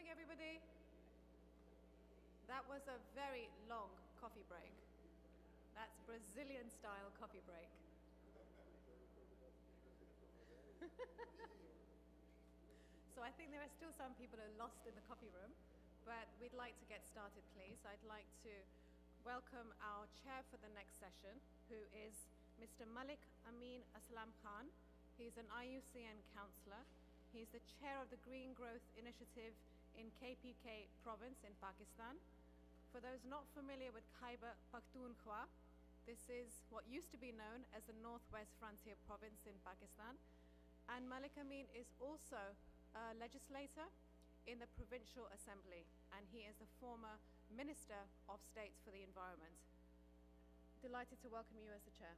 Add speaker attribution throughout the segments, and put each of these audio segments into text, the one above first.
Speaker 1: morning, everybody. That was a very long coffee break. That's Brazilian-style coffee break. So I think there are still some people who are lost in the coffee room, but we'd like to get started, please. I'd like to welcome our chair for the next session, who is Mr. Malik Amin Aslam Khan. He's an IUCN councillor. He's the chair of the Green Growth Initiative in KPK province in Pakistan. For those not familiar with Khyber Pakhtunkhwa, this is what used to be known as the Northwest Frontier Province in Pakistan. And Malik Amin is also a legislator in the Provincial Assembly, and he is the former Minister of State for the Environment. Delighted to welcome you as the chair.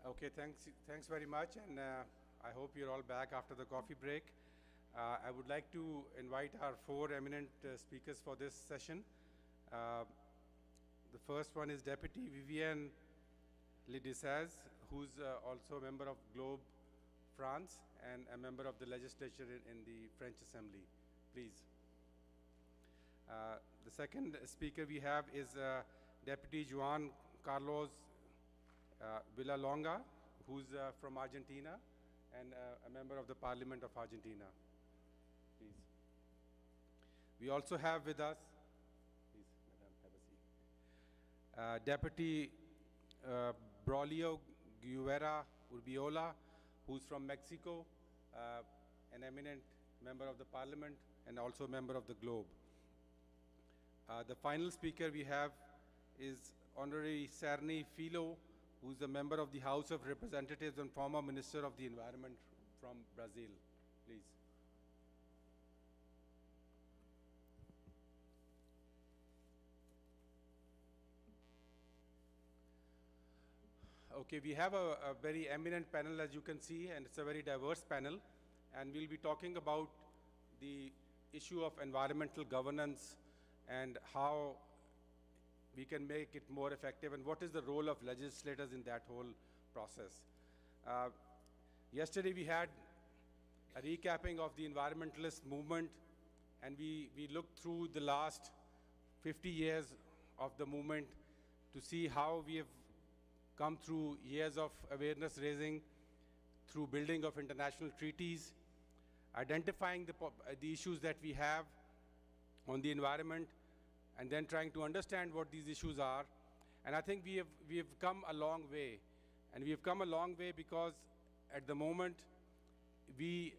Speaker 2: Okay, thanks very much, and I hope you're all back after the coffee break. I would like to invite our four eminent speakers for this session. The first one is Deputy Viviane Ledessaz, who's also a member of Globe France and a member of the legislature in the French Assembly. Please. The second speaker we have is Deputy Juan Carlos Villalonga, who's from Argentina and a member of the Parliament of Argentina. Please. We also have with us, please, Madam, have a seat, Deputy Braulio Guevara Urbiola, who's from Mexico, an eminent member of the Parliament and also a member of the Globe. The final speaker we have is Honorary Sarney Filho, who's a member of the House of Representatives and former Minister of the Environment from Brazil. Please. Okay, we have a very eminent panel, as you can see, and it's a very diverse panel. And we'll be talking about the issue of environmental governance and how we can make it more effective, and what is the role of legislators in that whole process. Yesterday we had a recapping of the environmentalist movement, and we looked through the last 50 years of the movement to see how we have come through years of awareness raising, through building of international treaties, identifying the issues that we have on the environment, and then trying to understand what these issues are. And I think we have come a long way. And we have come a long way because at the moment, we,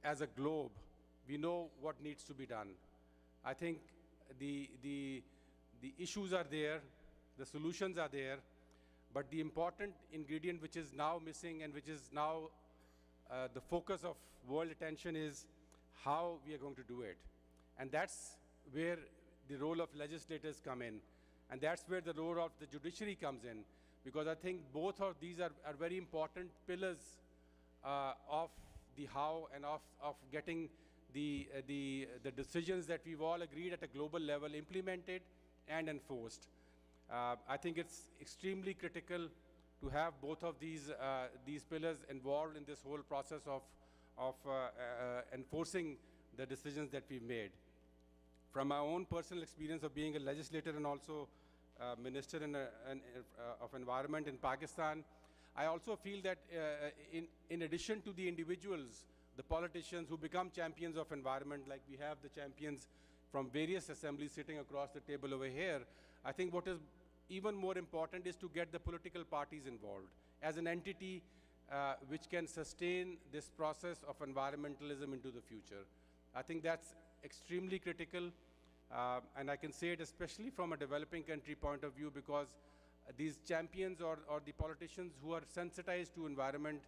Speaker 2: as a globe, we know what needs to be done. I think the issues are there, the solutions are there, but the important ingredient which is now missing and which is now the focus of world attention is how we are going to do it. And that's where the role of legislators come in. And that's where the role of the judiciary comes in, because I think both of these are very important pillars of the how and of getting the decisions that we've all agreed at a global level implemented and enforced. I think it's extremely critical to have both of these pillars involved in this whole process of enforcing the decisions that we've made. From my own personal experience of being a legislator and also Minister of Environment in Pakistan, I also feel that in addition to the individuals, the politicians who become champions of environment, like we have the champions from various assemblies sitting across the table over here, I think what is even more important is to get the political parties involved as an entity which can sustain this process of environmentalism into the future. I think that's extremely critical, and I can say it especially from a developing country point of view, because these champions or the politicians who are sensitized to environment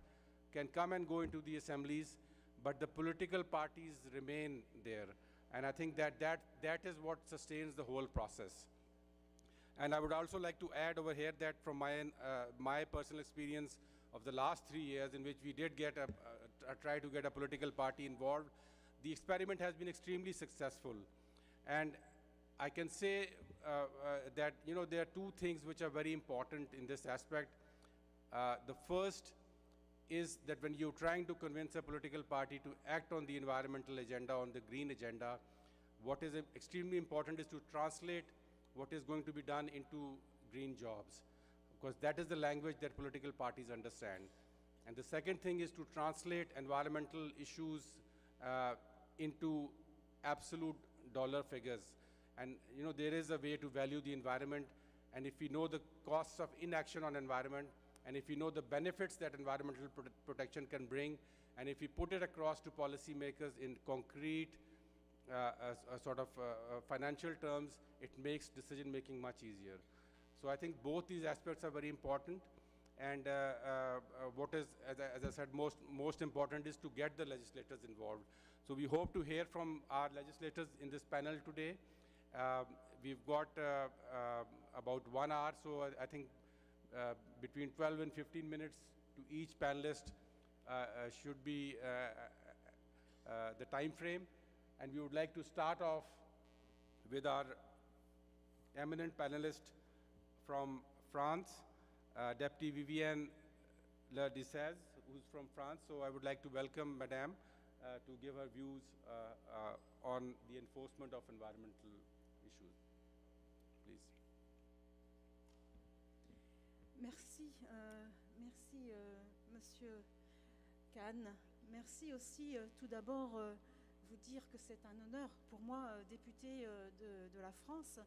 Speaker 2: can come and go into the assemblies, but the political parties remain there. And I think that is what sustains the whole process. And I would also like to add over here that from my personal experience of the last 3 years in which we did try to get a political party involved, the experiment has been extremely successful. And I can say that there are two things which are very important in this aspect. The first is that when you're trying to convince a political party to act on the environmental agenda, on the green agenda, what is extremely important is to translate what is going to be done into green jobs, because that is the language that political parties understand. And the second thing is to translate environmental issues into absolute dollar figures. And there is a way to value the environment, and if we know the costs of inaction on environment, and if we know the benefits that environmental protection can bring, and if we put it across to policymakers in concrete financial terms, it makes decision making much easier. So I think both these aspects are very important, and what is, as I said, most important is to get the legislators involved. So we hope to hear from our legislators in this panel today. We've got about 1 hour, so I think between 12 and 15 minutes to each panelist should be the time frame. And we would like to start off with our eminent panelist from France, Deputy Viviane Le Dissez, who's from France. So I would like to welcome Madame to give her views on the enforcement of environmental issues. Please.
Speaker 3: Merci, merci Monsieur Kahn. Merci aussi tout d'abord vous dire que c'est un honneur pour moi, député de la France,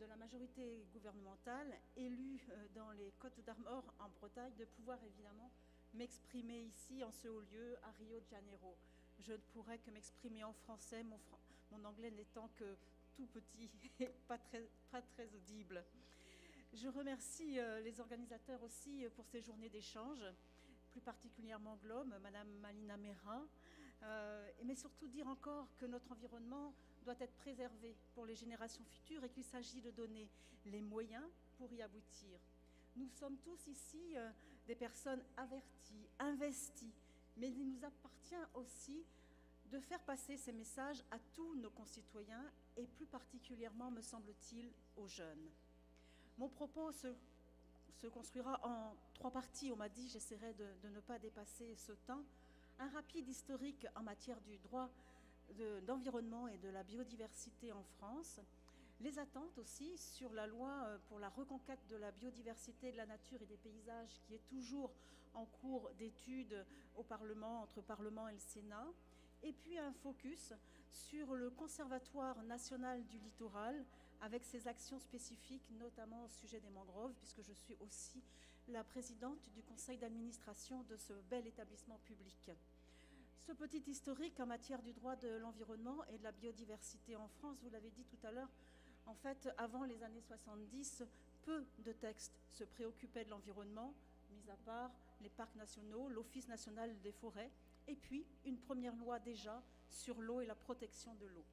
Speaker 3: de la majorité gouvernementale, élu dans les Côtes d'Armor en Bretagne, de pouvoir évidemment m'exprimer ici en ce haut lieu à Rio de Janeiro. Je ne pourrais que m'exprimer en français, mon anglais n'étant que tout petit et pas très audible. Je remercie les organisateurs aussi pour ces journées d'échange, plus particulièrement GLOM, Madame Malina Merin, mais surtout dire encore que notre environnement doit être préservé pour les générations futures et qu'il s'agit de donner les moyens pour y aboutir. Nous sommes tous ici des personnes averties, investies, mais il nous appartient aussi de faire passer ces messages à tous nos concitoyens et plus particulièrement, me semble-t-il, aux jeunes. Mon propos se construira en 3 parties. On m'a dit, j'essaierai de ne pas dépasser ce temps. Un rapide historique en matière du droit d'environnement et de la biodiversité en France. Les attentes aussi sur la loi pour la reconquête de la biodiversité, de la nature et des paysages qui est toujours en cours d'étude au Parlement, entre Parlement et le Sénat. Et puis un focus sur le Conservatoire national du littoral avec ses actions spécifiques, notamment au sujet des mangroves, puisque je suis aussi la présidente du conseil d'administration de ce bel établissement public. Ce petit historique en matière du droit de l'environnement et de la biodiversité en France, vous l'avez dit tout à l'heure, en fait, avant les années 70, peu de textes se préoccupaient de l'environnement, mis à part les parcs nationaux, l'Office national des forêts, et puis une première loi déjà sur l'eau et la protection de l'eau.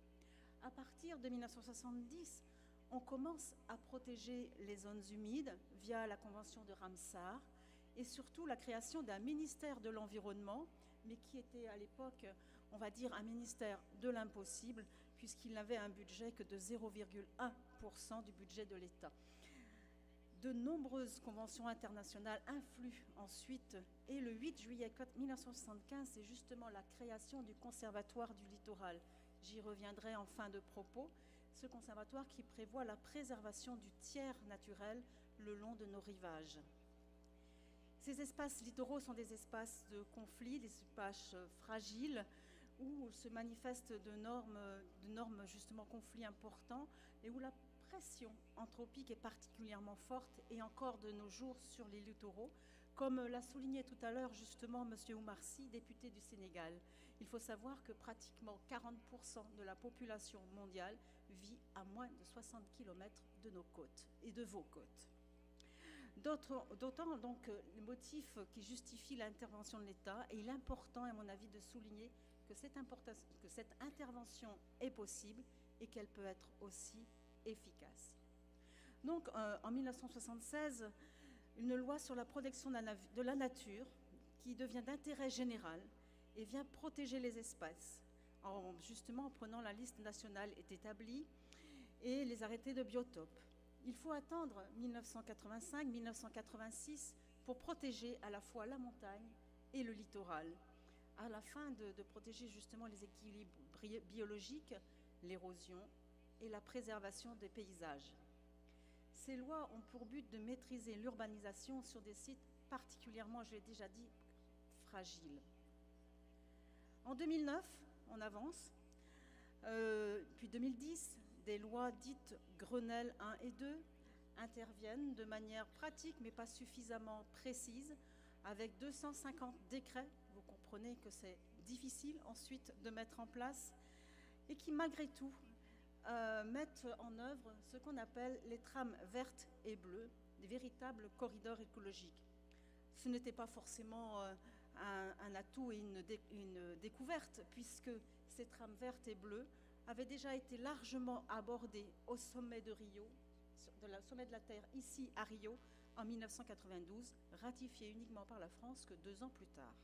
Speaker 3: À partir de 1970, on commence à protéger les zones humides via la Convention de Ramsar et surtout la création d'un ministère de l'environnement, mais qui était à l'époque, on va dire, un ministère de l'impossible, puisqu'il n'avait un budget que de 0,1% du budget de l'État. De nombreuses conventions internationales influent ensuite, et le 8 juillet 1975, c'est justement la création du Conservatoire du littoral. J'y reviendrai en fin de propos. Ce conservatoire qui prévoit la préservation du tiers naturel le long de nos rivages. Ces espaces littoraux sont des espaces de conflit, des espaces fragiles où se manifestent de normes justement conflits importants et où la pression anthropique est particulièrement forte et encore de nos jours sur les littoraux, comme l'a souligné tout à l'heure justement M. Oumar Sy, député du Sénégal. Il faut savoir que pratiquement 40% de la population mondiale vit à moins de 60 km de nos côtes et de vos côtes. D'autant donc les motifs qui justifient l'intervention de l'État, et il est important, à mon avis, de souligner que cette intervention est possible et qu'elle peut être aussi efficace. Donc, en 1976, une loi sur la protection de la nature qui devient d'intérêt général et vient protéger les espèces. Justement, en prenant la liste nationale est établie et les arrêtés de biotopes. Il faut attendre 1985-1986 pour protéger à la fois la montagne et le littoral, à la fin de protéger justement les équilibres biologiques, l'érosion et la préservation des paysages. Ces lois ont pour but de maîtriser l'urbanisation sur des sites particulièrement, je l'ai déjà dit, fragiles. En 2009, on avance, puis 2010, des lois dites Grenelle 1 et 2 interviennent de manière pratique mais pas suffisamment précise, avec 250 décrets. Vous comprenez que c'est difficile ensuite de mettre en place et qui malgré tout mettent en œuvre ce qu'on appelle les trames vertes et bleues, des véritables corridors écologiques. Ce n'était pas forcément un atout et une découverte, puisque ces trames vertes et bleues avaient déjà été largement abordées au sommet de Rio, sommet de la Terre, ici à Rio, en 1992, ratifié uniquement par la France que 2 ans plus tard.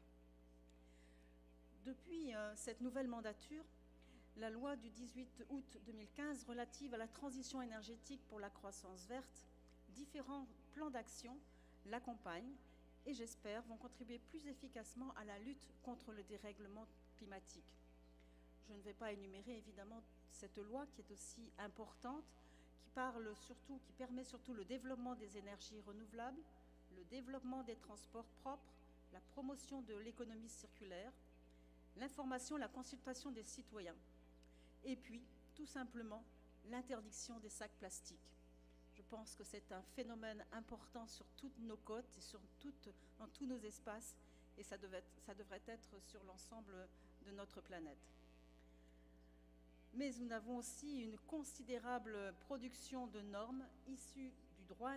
Speaker 3: Depuis cette nouvelle mandature, la loi du 18 août 2015 relative à la transition énergétique pour la croissance verte, différents plans d'action l'accompagnent et, j'espère, vont contribuer plus efficacement à la lutte contre le dérèglement climatique. Je ne vais pas énumérer évidemment cette loi qui est aussi importante, qui permet surtout le développement des énergies renouvelables, le développement des transports propres, la promotion de l'économie circulaire, l'information, la consultation des citoyens, et puis, tout simplement, l'interdiction des sacs plastiques. Je pense que c'est un phénomène important sur toutes nos côtes et dans tous nos espaces, et ça devrait être sur l'ensemble de notre planète. Mais nous avons aussi une considérable production de normes issues du droit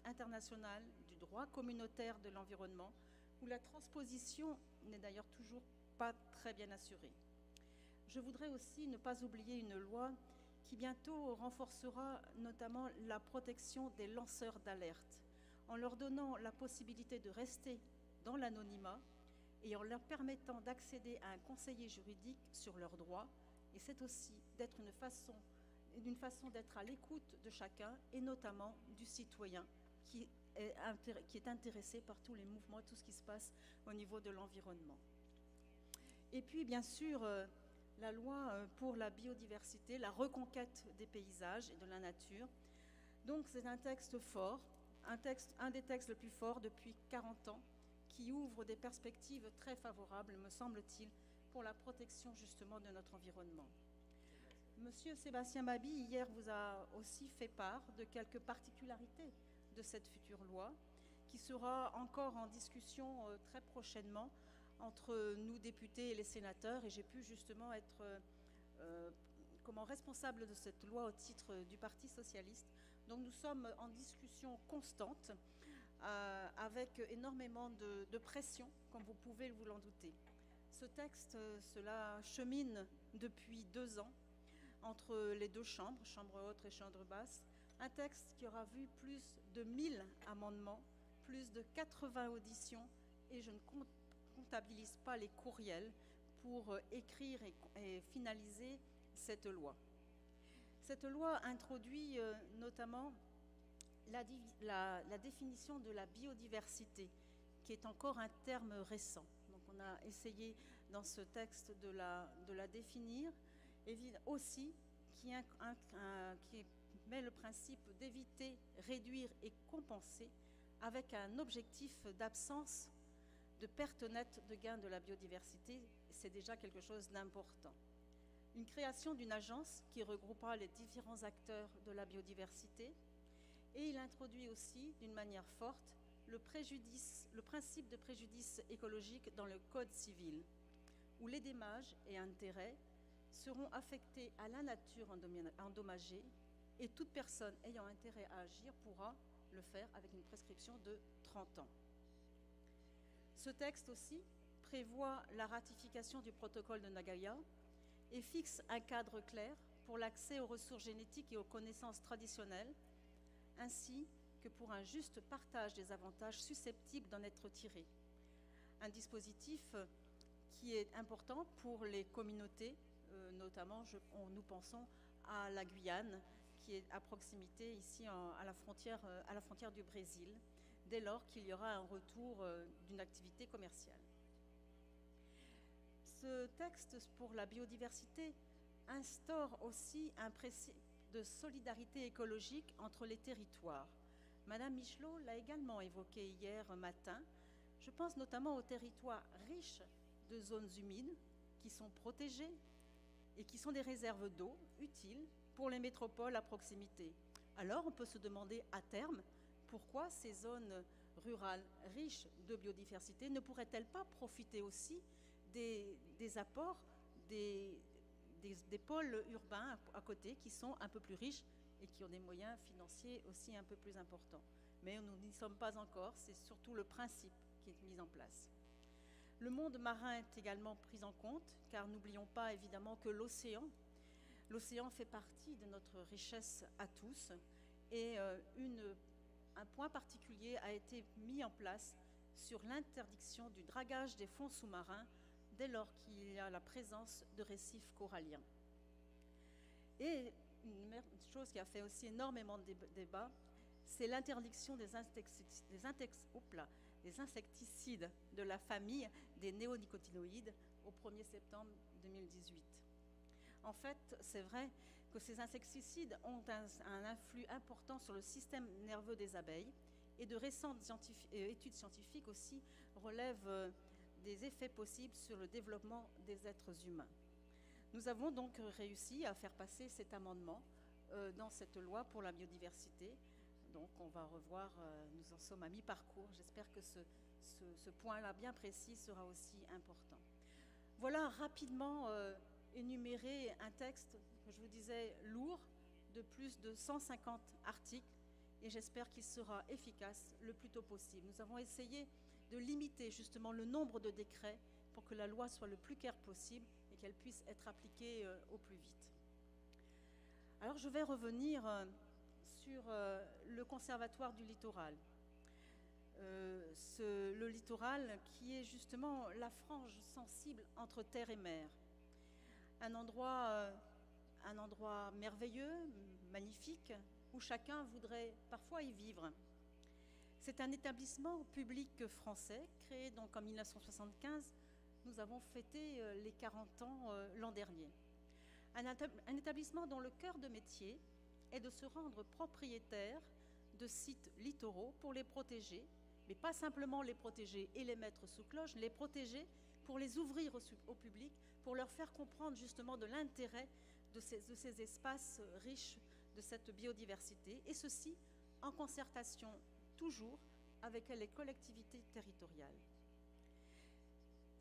Speaker 3: international, du droit communautaire de l'environnement, où la transposition n'est d'ailleurs toujours pas très bien assurée. Je voudrais aussi ne pas oublier une loi qui bientôt renforcera notamment la protection des lanceurs d'alerte, en leur donnant la possibilité de rester dans l'anonymat et en leur permettant d'accéder à un conseiller juridique sur leurs droits. Et c'est aussi une façon d'être à l'écoute de chacun, et notamment du citoyen qui est intéressé par tous les mouvements, tout ce qui se passe au niveau de l'environnement. Et puis, bien sûr, la loi pour la biodiversité, la reconquête des paysages et de la nature. Donc, c'est un texte fort, un des textes les plus forts depuis 40 ans, qui ouvre des perspectives très favorables, me semble-t-il, pour la protection justement de notre environnement. Monsieur Sébastien Baby, hier, vous a aussi fait part de quelques particularités de cette future loi, qui sera encore en discussion très prochainement entre nous, députés, et les sénateurs, et j'ai pu justement être responsable de cette loi au titre du Parti socialiste. Donc nous sommes en discussion constante, avec énormément de pression, comme vous pouvez vous l'en douter. Ce texte, cela chemine depuis 2 ans entre les 2 chambres, chambre haute et chambre basse, un texte qui aura vu plus de 1000 amendements, plus de 80 auditions, et je ne comptabilise pas les courriels pour écrire et finaliser cette loi. Cette loi introduit notamment la définition de la biodiversité, qui est encore un terme récent. Donc on a essayé dans ce texte de la définir, et aussi qui met le principe d'éviter, réduire et compenser, avec un objectif d'absence de perte nette de gain de la biodiversité. C'est déjà quelque chose d'important. Une création d'une agence qui regroupera les différents acteurs de la biodiversité, et il introduit aussi d'une manière forte le principe de préjudice écologique dans le Code civil, où les dommages et intérêts seront affectés à la nature endommagée, et toute personne ayant intérêt à agir pourra le faire avec une prescription de 30 ans. Ce texte aussi prévoit la ratification du protocole de Nagoya et fixe un cadre clair pour l'accès aux ressources génétiques et aux connaissances traditionnelles, ainsi que pour un juste partage des avantages susceptibles d'en être tirés. Un dispositif qui est important pour les communautés, notamment nous pensons à la Guyane, qui est à proximité ici à la frontière du Brésil, dès lors qu'il y aura un retour d'une activité commerciale. Ce texte pour la biodiversité instaure aussi un principe de solidarité écologique entre les territoires. Madame Michelot l'a également évoqué hier matin. Je pense notamment aux territoires riches de zones humides qui sont protégées et qui sont des réserves d'eau utiles pour les métropoles à proximité. Alors on peut se demander à terme pourquoi ces zones rurales riches de biodiversité ne pourraient-elles pas profiter aussi des apports des pôles urbains à côté qui sont un peu plus riches et qui ont des moyens financiers aussi un peu plus importants. Mais nous n'y sommes pas encore, c'est surtout le principe qui est mis en place. Le monde marin est également pris en compte, car n'oublions pas évidemment que l'océan fait partie de notre richesse à tous, et un point particulier a été mis en place sur l'interdiction du dragage des fonds sous-marins dès lors qu'il y a la présence de récifs coralliens. Et une chose qui a fait aussi énormément de débats, c'est l'interdiction des insecticides de la famille des néonicotinoïdes au 1er septembre 2018. En fait, c'est vrai que ces insecticides ont un influx important sur le système nerveux des abeilles, et de récentes études scientifiques aussi relèvent des effets possibles sur le développement des êtres humains. Nous avons donc réussi à faire passer cet amendement dans cette loi pour la biodiversité. Donc on va revoir, nous en sommes à mi-parcours. J'espère que ce point-là bien précis sera aussi important. Voilà rapidement énuméré un texte que je vous disais lourd, de plus de 150 articles, et j'espère qu'il sera efficace le plus tôt possible. Nous avons essayé de limiter justement le nombre de décrets pour que la loi soit le plus claire possible et qu'elle puisse être appliquée au plus vite. Alors je vais revenir sur le Conservatoire du littoral. Le littoral qui est justement la frange sensible entre terre et mer. Un endroit merveilleux, magnifique, où chacun voudrait parfois y vivre. C'est un établissement public français, créé donc en 1975. Nous avons fêté les 40 ans l'an dernier. Un établissement dont le cœur de métier est de se rendre propriétaire de sites littoraux pour les protéger, mais pas simplement les protéger et les mettre sous cloche, les protéger pour les ouvrir au public, pour leur faire comprendre justement de l'intérêt de ces espaces riches de cette biodiversité, et ceci en concertation toujours avec les collectivités territoriales.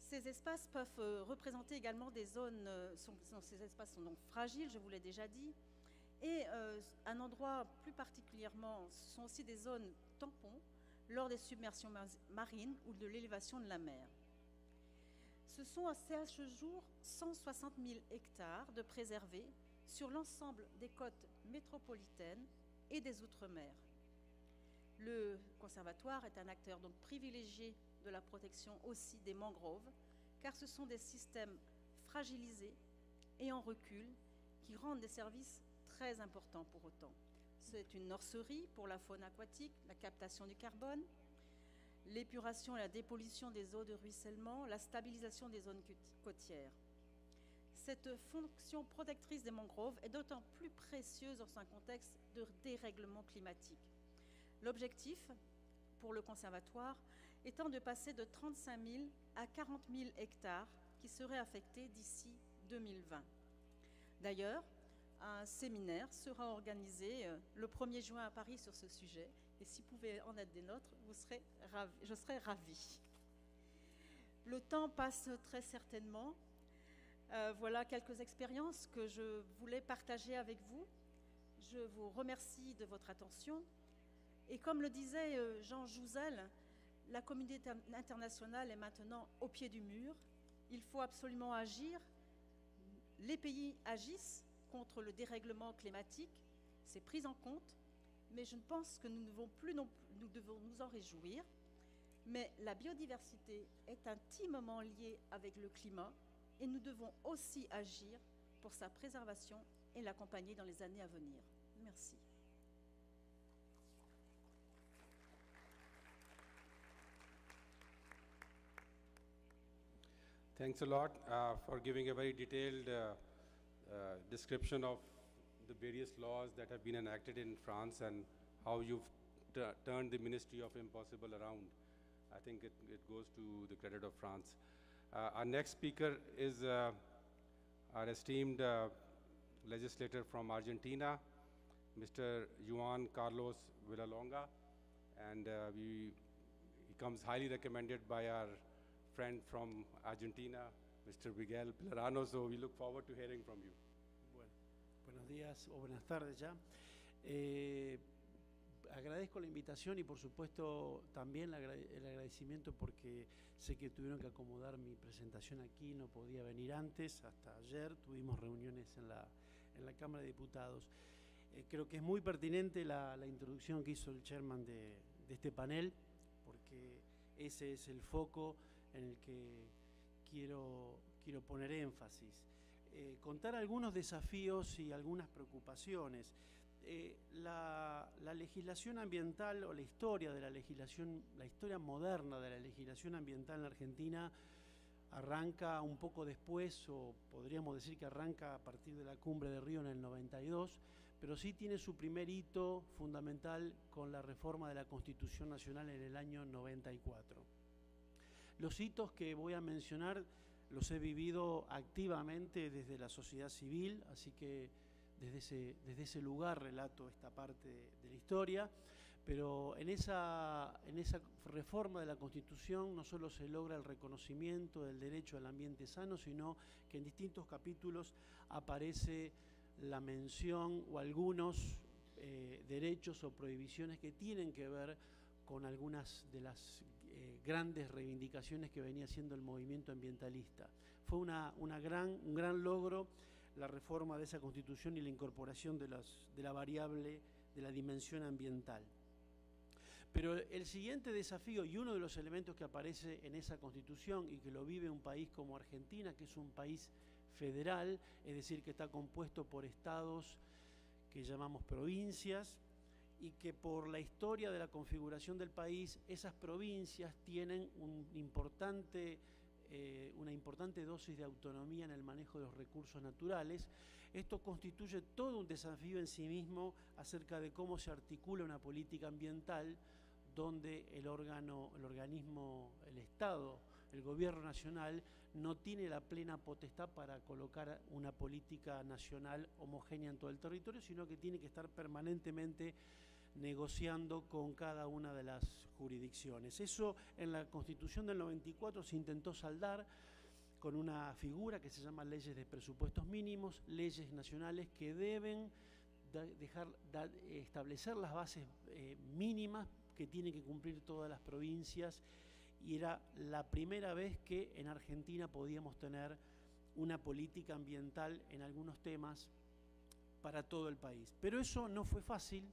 Speaker 3: Ces espaces peuvent représenter également des zones, ces espaces sont donc fragiles, je vous l'ai déjà dit, et un endroit plus particulièrement, ce sont aussi des zones tampons lors des submersions marines ou de l'élévation de la mer. Ce sont à ce jour 160 000 hectares de préservés sur l'ensemble des côtes métropolitaines et des Outre-mer. Le conservatoire est un acteur donc privilégié de la protection aussi des mangroves, car ce sont des systèmes fragilisés et en recul qui rendent des services très importants pour autant. C'est une nurserie pour la faune aquatique, la captation du carbone, l'épuration et la dépollution des eaux de ruissellement, la stabilisation des zones côtières. Cette fonction protectrice des mangroves est d'autant plus précieuse dans un contexte de dérèglement climatique. L'objectif pour le conservatoire étant de passer de 35 000 à 40 000 hectares qui seraient affectés d'ici 2020. D'ailleurs, un séminaire sera organisé le 1er juin à Paris sur ce sujet, et si vous pouvez en être des nôtres, je serai ravie. Le temps passe très certainement. Voilà quelques expériences que je voulais partager avec vous. Je vous remercie de votre attention. Et comme le disait Jean Jouzel, la communauté internationale est maintenant au pied du mur. Il faut absolument agir. Les pays agissent contre le dérèglement climatique. C'est pris en compte. mais je pense que nous ne devons plus nous devons nous en réjouir. Mais la biodiversité est intimement liée avec le climat et nous devons aussi agir pour sa préservation et l'accompagner dans les années à venir. Merci.
Speaker 2: Thanks a lot for giving a very detailed description of the various laws that have been enacted in France and how you've turned the Ministry of Impossible around. I think it goes to the credit of France. Our next speaker is our esteemed legislator from Argentina, Mr. Juan Carlos Villalonga, and he comes highly recommended by our friend from Argentina, Mr. Miguel Pelerano, so we look forward to hearing from you.
Speaker 4: Bueno, buenos días o buenas tardes ya. Agradezco la invitación y por supuesto también el agradecimiento porque sé que tuvieron que acomodar mi presentación aquí, no podía venir antes, hasta ayer tuvimos reuniones en la Cámara de Diputados. Creo que es muy pertinente la introducción que hizo el chairman de este panel, porque ese es el foco en el que quiero poner énfasis. Contar algunos desafíos y algunas preocupaciones. La legislación ambiental o la historia de la historia moderna de la legislación ambiental en Argentina arranca un poco después, o podríamos decir que arranca a partir de la Cumbre de Río en el 92, pero sí tiene su primer hito fundamental con la reforma de la Constitución Nacional en el año 94. Los hitos que voy a mencionar los he vivido activamente desde la sociedad civil, así que desde ese lugar relato esta parte de la historia, pero en esa reforma de la Constitución no solo se logra el reconocimiento del derecho al ambiente sano, sino que en distintos capítulos aparece la mención o algunos derechos o prohibiciones que tienen que ver con algunas de las grandes reivindicaciones que venía haciendo el movimiento ambientalista. Fue un gran logro la reforma de esa Constitución y la incorporación de la variable de la dimensión ambiental. Pero el siguiente desafío y uno de los elementos que aparece en esa Constitución y que lo vive un país como Argentina, que es un país federal, es decir, que está compuesto por estados que llamamos provincias, y que por la historia de la configuración del país, esas provincias tienen una importante dosis de autonomía en el manejo de los recursos naturales. Esto constituye todo un desafío en sí mismo acerca de cómo se articula una política ambiental donde el organismo, el Estado, el gobierno nacional, no tiene la plena potestad para colocar una política nacional homogénea en todo el territorio, sino que tiene que estar permanentemente negociando con cada una de las jurisdicciones. Eso en la Constitución del 94 se intentó saldar con una figura que se llama leyes de presupuestos mínimos, leyes nacionales que deben establecer las bases mínimas que tienen que cumplir todas las provincias, y era la primera vez que en Argentina podíamos tener una política ambiental en algunos temas para todo el país. Pero eso no fue fácil,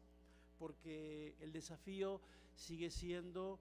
Speaker 4: porque el desafío sigue siendo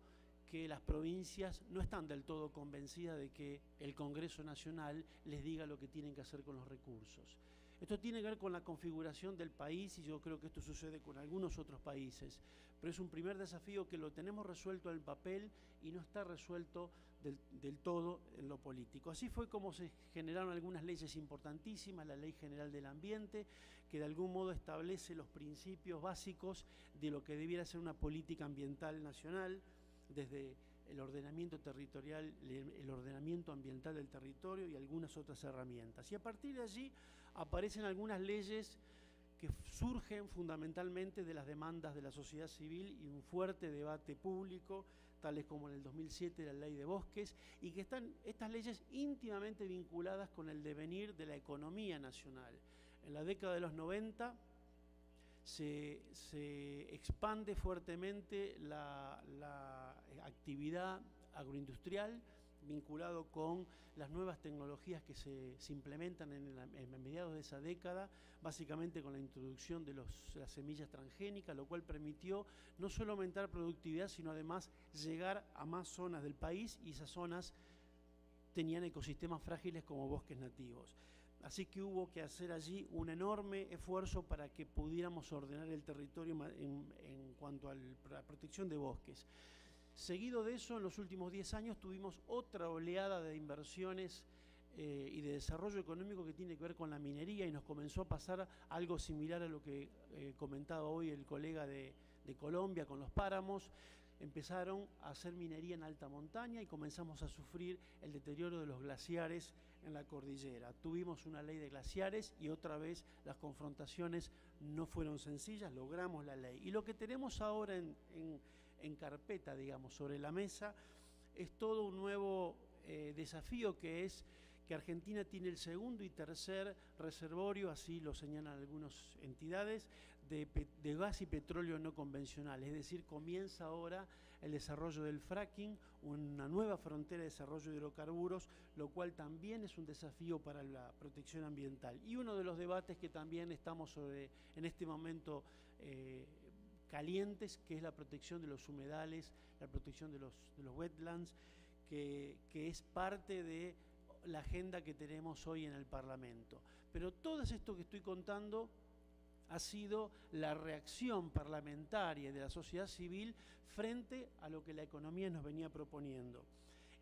Speaker 4: que las provincias no están del todo convencidas de que el Congreso Nacional les diga lo que tienen que hacer con los recursos. Esto tiene que ver con la configuración del país, y yo creo que esto sucede con algunos otros países, pero es un primer desafío que lo tenemos resuelto en el papel y no está resuelto del todo en lo político. Así fue como se generaron algunas leyes importantísimas, la Ley General del Ambiente, que de algún modo establece los principios básicos de lo que debiera ser una política ambiental nacional, desde el ordenamiento territorial, el ordenamiento ambiental del territorio y algunas otras herramientas. Y a partir de allí aparecen algunas leyes que surgen fundamentalmente de las demandas de la sociedad civil y un fuerte debate público, tales como en el 2007 la Ley de Bosques, y que están estas leyes íntimamente vinculadas con el devenir de la economía nacional. En la década de los 90 se expande fuertemente la actividad agroindustrial vinculado con las nuevas tecnologías que se implementan en mediados de esa década, básicamente con la introducción de las semillas transgénicas, lo cual permitió no solo aumentar productividad, sino además llegar a más zonas del país, y esas zonas tenían ecosistemas frágiles como bosques nativos. Así que hubo que hacer allí un enorme esfuerzo para que pudiéramos ordenar el territorio en cuanto a la protección de bosques. Seguido de eso, en los últimos 10 años tuvimos otra oleada de inversiones y de desarrollo económico que tiene que ver con la minería, y nos comenzó a pasar algo similar a lo que comentaba hoy el colega de Colombia con los páramos. Empezaron a hacer minería en alta montaña y comenzamos a sufrir el deterioro de los glaciares en la cordillera. Tuvimos una ley de glaciares y otra vez las confrontaciones no fueron sencillas, logramos la ley. Y lo que tenemos ahora en carpeta, digamos, sobre la mesa, es todo un nuevo desafío, que es que Argentina tiene el segundo y tercer reservorio, así lo señalan algunas entidades, de gas y petróleo no convencional. Es decir, comienza ahora el desarrollo del fracking, una nueva frontera de desarrollo de hidrocarburos, lo cual también es un desafío para la protección ambiental. Y uno de los debates que también estamos en este momento calientes, que es la protección de los humedales, la protección de los wetlands, que es parte de la agenda que tenemos hoy en el Parlamento. Pero todo esto que estoy contando ha sido la reacción parlamentaria de la sociedad civil frente a lo que la economía nos venía proponiendo.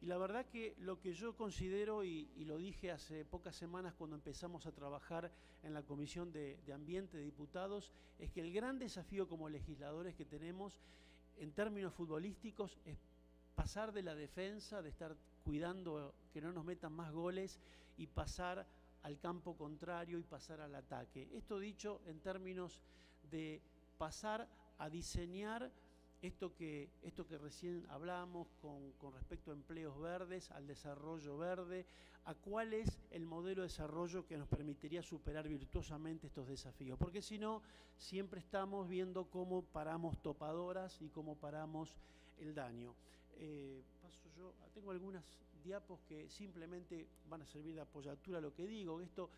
Speaker 4: Y la verdad que lo que yo considero, y lo dije hace pocas semanas cuando empezamos a trabajar en la Comisión de Ambiente de Diputados, es que el gran desafío como legisladores que tenemos en términos futbolísticos es pasar de la defensa, de estar cuidando que no nos metan más goles, y pasar al campo contrario y pasar al ataque. Esto dicho en términos de pasar a diseñar esto que recién hablamos con respecto a empleos verdes, al desarrollo verde, a cuál es el modelo de desarrollo que nos permitiría superar virtuosamente estos desafíos. Porque si no, siempre estamos viendo cómo paramos topadoras y cómo paramos el daño. Paso yo, tengo algunas diapos que simplemente van a servir de apoyatura a lo que digo. Esto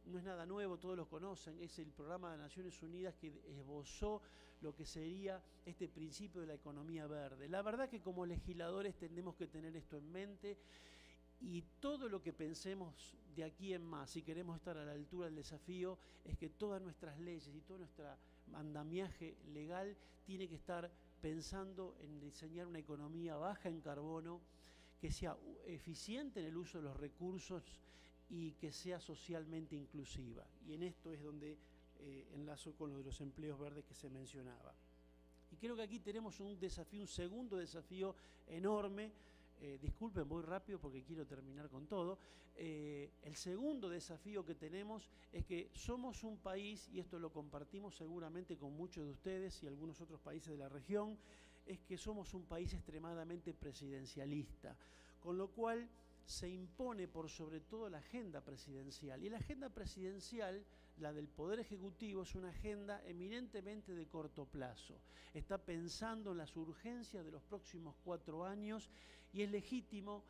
Speaker 4: no es nada nuevo, todos lo conocen, es el programa de Naciones Unidas que esbozó lo que sería este principio de la economía verde. La verdad que como legisladores tenemos que tener esto en mente, y todo lo que pensemos de aquí en más, si queremos estar a la altura del desafío, es que todas nuestras leyes y todo nuestro andamiaje legal tiene que estar pensando en diseñar una economía baja en carbono, que sea eficiente en el uso de los recursos y que sea socialmente inclusiva. Y en esto es donde enlazo con lo de los empleos verdes que se mencionaba. Y creo que aquí tenemos un desafío, un segundo desafío enorme. Disculpen, voy rápido porque quiero terminar con todo. El segundo desafío que tenemos es que somos un país, y esto lo compartimos seguramente con muchos de ustedes y algunos otros países de la región, es que somos un país extremadamente presidencialista, con lo cual se impone por sobre todo la agenda presidencial. Y la agenda presidencial, la del Poder Ejecutivo, es una agenda eminentemente de corto plazo. Está pensando en las urgencias de los próximos 4 años, y es legítimo,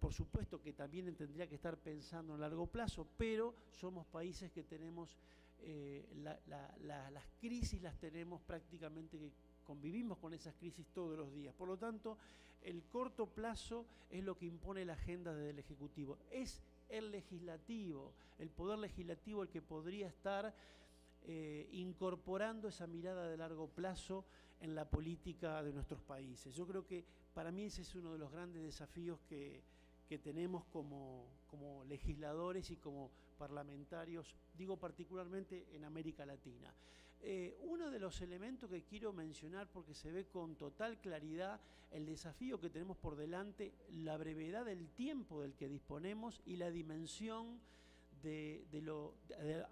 Speaker 4: por supuesto que también tendría que estar pensando en largo plazo, pero somos países que tenemos las crisis, las tenemos prácticamente, que convivimos con esas crisis todos los días. Por lo tanto, el corto plazo es lo que impone la agenda del Ejecutivo. Es el legislativo, el poder legislativo, el que podría estar incorporando esa mirada de largo plazo en la política de nuestros países. Yo creo que para mí ese es uno de los grandes desafíos que tenemos como legisladores y como parlamentarios, digo particularmente en América Latina. Uno de los elementos que quiero mencionar, porque se ve con total claridad el desafío que tenemos por delante, la brevedad del tiempo del que disponemos y la dimensión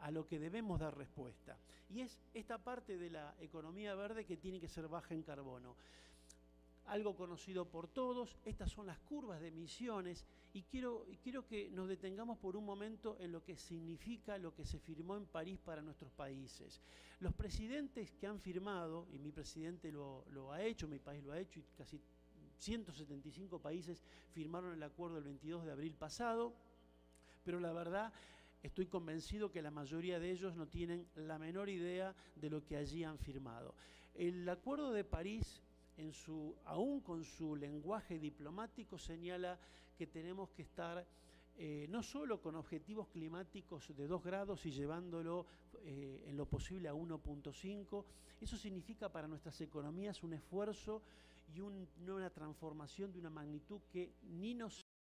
Speaker 4: a lo que debemos dar respuesta. Y es esta parte de la economía verde que tiene que ser baja en carbono. Algo conocido por todos, estas son las curvas de emisiones, y quiero que nos detengamos por un momento en lo que significa lo que se firmó en París para nuestros países. Los presidentes que han firmado, y mi presidente lo ha hecho, mi país lo ha hecho, y casi 175 países firmaron el acuerdo el 22 de abril pasado, pero la verdad estoy convencido que la mayoría de ellos no tienen la menor idea de lo que allí han firmado. El Acuerdo de París, aún con su lenguaje diplomático, señala que tenemos que estar no solo con objetivos climáticos de 2 grados y llevándolo en lo posible a 1.5, eso significa para nuestras economías un esfuerzo y una transformación de una magnitud que ni nos